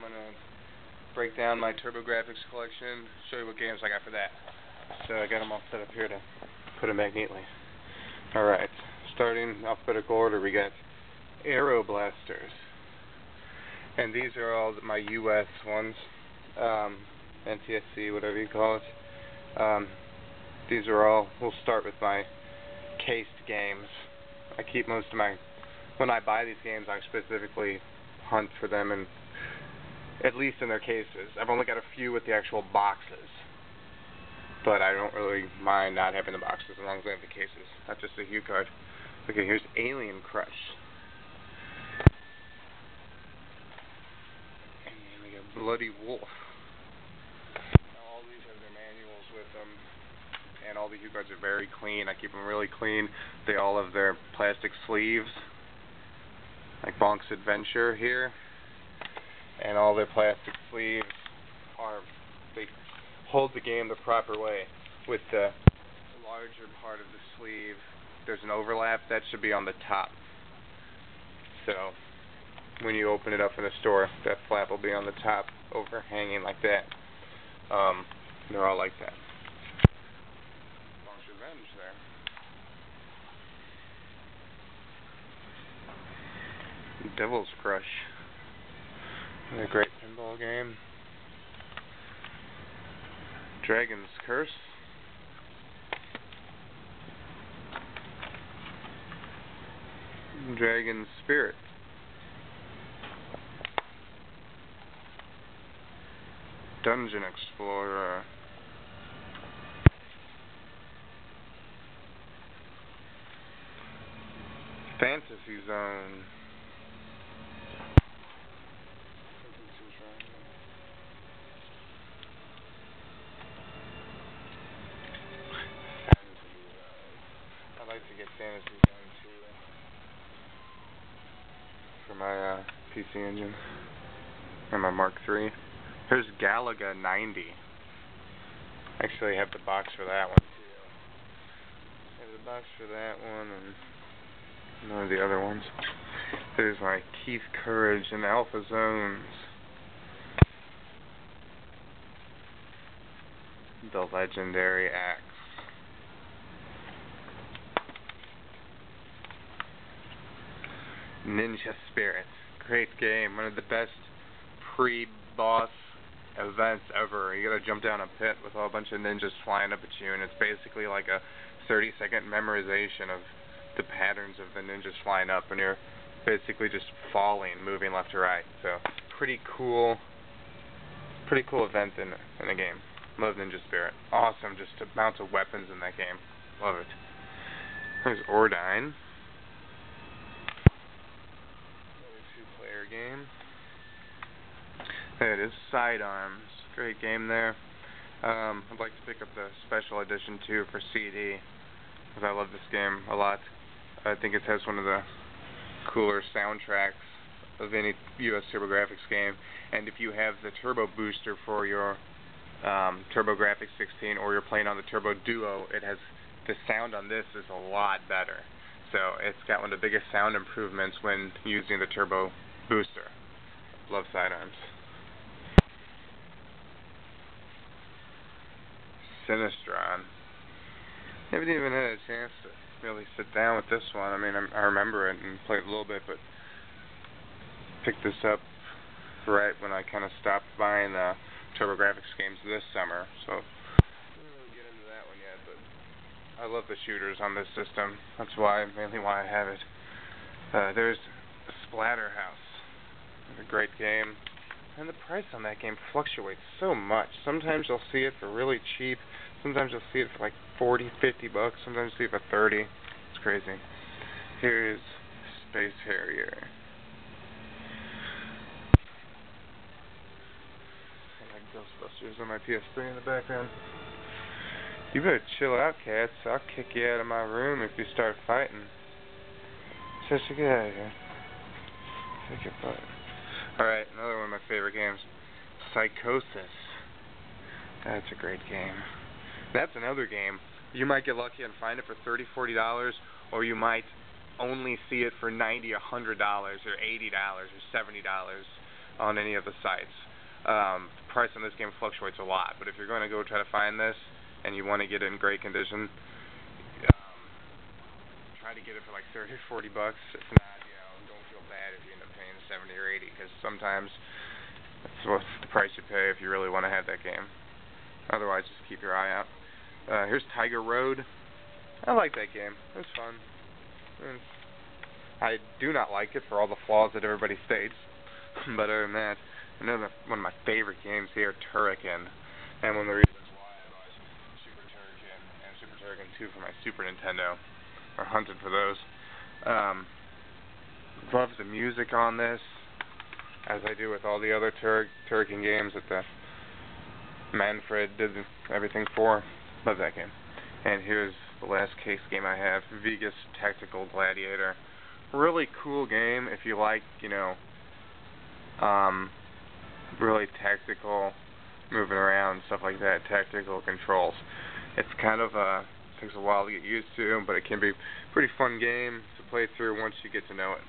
going to break down my Turbografx collection, show you what games I got for that. So I got them all set up here to put them back neatly. Alright, starting alphabetical order, we got Aero Blasters. And these are all my US ones, NTSC, whatever you call it. These are all, we'll start with my cased games. I keep most of my, when I buy these games, I specifically hunt for them, and at least in their cases. I've only got a few with the actual boxes, but I don't really mind not having the boxes as long as I have the cases, not just the hue card. Okay, here's Alien Crush. And then we got Bloody Wolf. Now all these have their manuals with them, and all the hue cards are very clean. I keep them really clean. They all have their plastic sleeves, like Bonk's Adventure here. And all their plastic sleeves they hold the game the proper way. With the larger part of the sleeve, there's an overlap that should be on the top. So when you open it up in the store, that flap will be on the top, overhanging like that. They're all like that. Bonk's Revenge there. Devil's Crush. A great pinball game. Dragon's Curse. Dragon's Spirit. Dungeon Explorer. Fantasy Zone. I'd like to get Fantasy Zone too for my PC engine and my Mark III. Here's Galaga 90. Actually, I have the box for that one too. I have the box for that one and none of the other ones. There's my Keith Courage and Alpha Zones. The Legendary Axe. Ninja Spirit. Great game. One of the best pre-boss events ever. You gotta jump down a pit with a bunch of ninjas flying up at you, and it's basically like a 30-second memorization of the patterns of the ninjas flying up, and you're basically just falling, moving left to right. So pretty cool event in the game. Love Ninja Spirit. Awesome, just amounts of weapons in that game. Love it. There's Ordine. Another two-player game. There it is, Sidearms. Great game there. I'd like to pick up the special edition too for CD, because I love this game a lot. I think it has one of the cooler soundtracks of any US Turbografx game. And if you have the Turbo Booster for your Turbografx 16, or you're playing on the Turbo Duo, it has the sound on this is a lot better. So it's got one of the biggest sound improvements when using the Turbo Booster. Love Sidearms. Sinistron. Haven't even had a chance to really sit down with this one. I mean, I remember it and played a little bit, but picked this up right when I kind of stopped buying Turbografx games this summer, so I didn't really get into that one yet, but I love the shooters on this system. That's mainly why I have it. There's Splatterhouse. It's a great game, and the price on that game fluctuates so much. Sometimes you'll see it for really cheap, sometimes you'll see it for like 40, 50 bucks, sometimes you'll see it for 30. It's crazy. Here's Space Harrier. Ghostbusters on my PS3 in the background. You better chill out, cats. I'll kick you out of my room if you start fighting. So get out of here. Take your butt. Alright, another one of my favorite games. Psychosis. That's a great game. That's another game. You might get lucky and find it for $30, $40, or you might only see it for $90, $100, or $80, or $70. on any of the sites. The price on this game fluctuates a lot, but if you're going to go try to find this and you want to get it in great condition, try to get it for like 30 or 40 bucks. If not, don't feel bad if you end up paying 70 or 80, because sometimes that's what the price you pay if you really want to have that game. Otherwise, just keep your eye out. Here's Tiger Road. I like that game. It was fun. I do not like it for all the flaws that everybody states, but other than that, another one of my favorite games here, Turrican, and one of the reasons why I bought Super Turrican and Super Turrican 2 for my Super Nintendo, or hunted for those. Love the music on this, as I do with all the other Turrican games that the Manfred did everything for. Love that game. And here's the last case game I have, Vegas Tactical Gladiator. Really cool game if you like, really tactical, moving around, stuff like that, tactical controls. It's kind of takes a while to get used to, but it can be a pretty fun game to play through once you get to know it.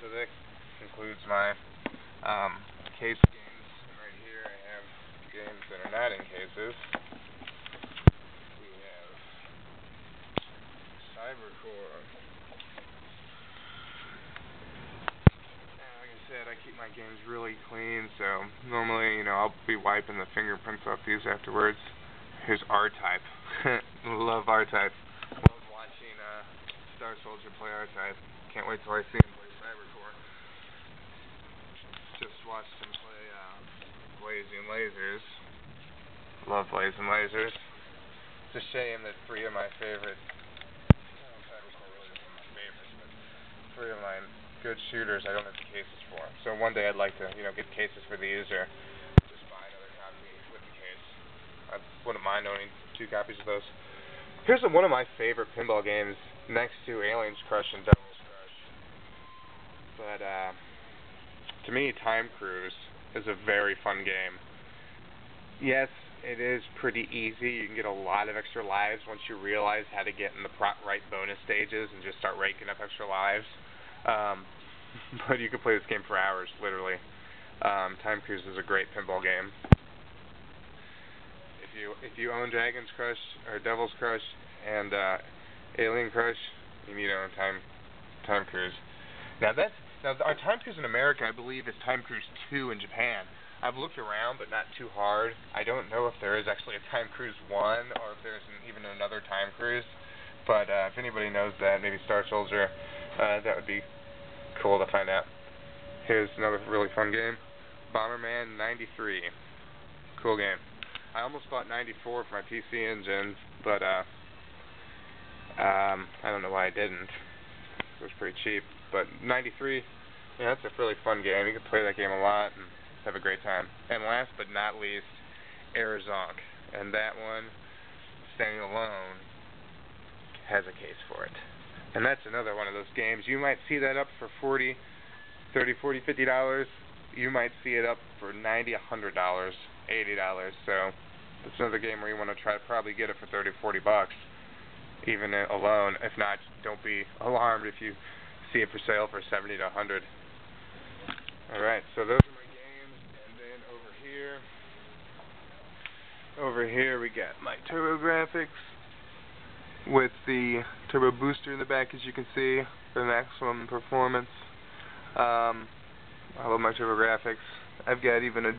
So that concludes my case games. Right here I have games that are not in cases. We have Cybercore. Like I said, I keep my games really clean, so normally, I'll be wiping the fingerprints off these afterwards. Here's R-Type. Love R-Type. Love watching Star Soldier play R-Type. Can't wait till I see him play Cybercore. Just watched him play Blazing Lasers. Love Blazing Lasers. It's a shame that 3 of my favorites, Cybercore really isn't my favorites, but 3 of my good shooters I don't have the cases for. So one day I'd like to, get cases for these, or just buy another copy with the case. I wouldn't mind owning 2 copies of those. Here's one of my favorite pinball games, next to Aliens Crush and Devil's Crush. But to me, Time Cruise is a very fun game. Yes, it is pretty easy. You can get a lot of extra lives once you realize how to get in the right bonus stages and just start raking up extra lives. But you can play this game for hours, literally. Time Cruise is a great pinball game. If you own Dragon's Crush or Devil's Crush and Alien Crush, you need to own Time Cruise. Now our Time Cruise in America, I believe, is Time Cruise 2 in Japan. I've looked around, but not too hard. I don't know if there is actually a Time Cruise 1 or if there's even another Time Cruise. But if anybody knows that, maybe Star Soldier, that would be cool to find out. Here's another really fun game, Bomberman 93. Cool game. I almost bought 94 for my PC Engine, but I don't know why I didn't. It was pretty cheap. But 93, that's a really fun game. You can play that game a lot and have a great time. And last but not least, Arizonk. And that one, standing alone, has a case for it. And that's another one of those games. You might see that up for $30, $40, $50. You might see it up for $90, $100, $80. So it's another game where you want to try to probably get it for 30, 40 bucks, even alone. If not, don't be alarmed if you see it for sale for 70 to 100. All right, so those are my games, and then over here we got my Turbografx with the turbo booster in the back, as you can see, for maximum performance. I love my Turbografx. I've got even a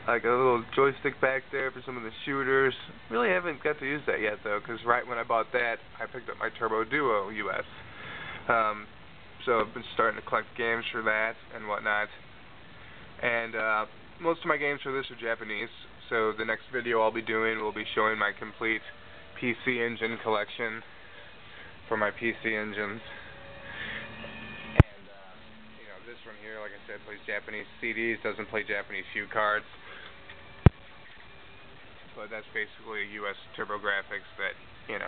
like a little joystick back there for some of the shooters. Really haven't got to use that yet, though, because right when I bought that, I picked up my Turbo Duo US. So I've been starting to collect games for that and whatnot. And most of my games for this are Japanese, so the next video I'll be doing will be showing my complete PC Engine collection for my PC Engines. And this one here, like I said, plays Japanese CDs, doesn't play Japanese view cards. But that's basically a US Turbografx that, got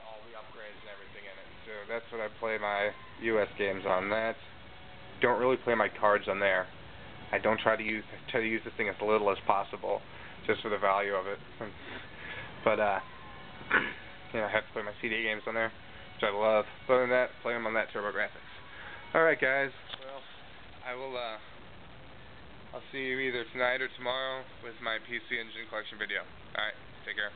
all the upgrades and everything in it. So that's what I play my US games on. That don't really play my cards on there. I don't try to use this thing as little as possible, just for the value of it. But I have to play my CD games on there. which I love. But other than that, play them on that Turbografx. Alright guys, well, I'll see you either tonight or tomorrow with my PC Engine collection video. Alright, take care.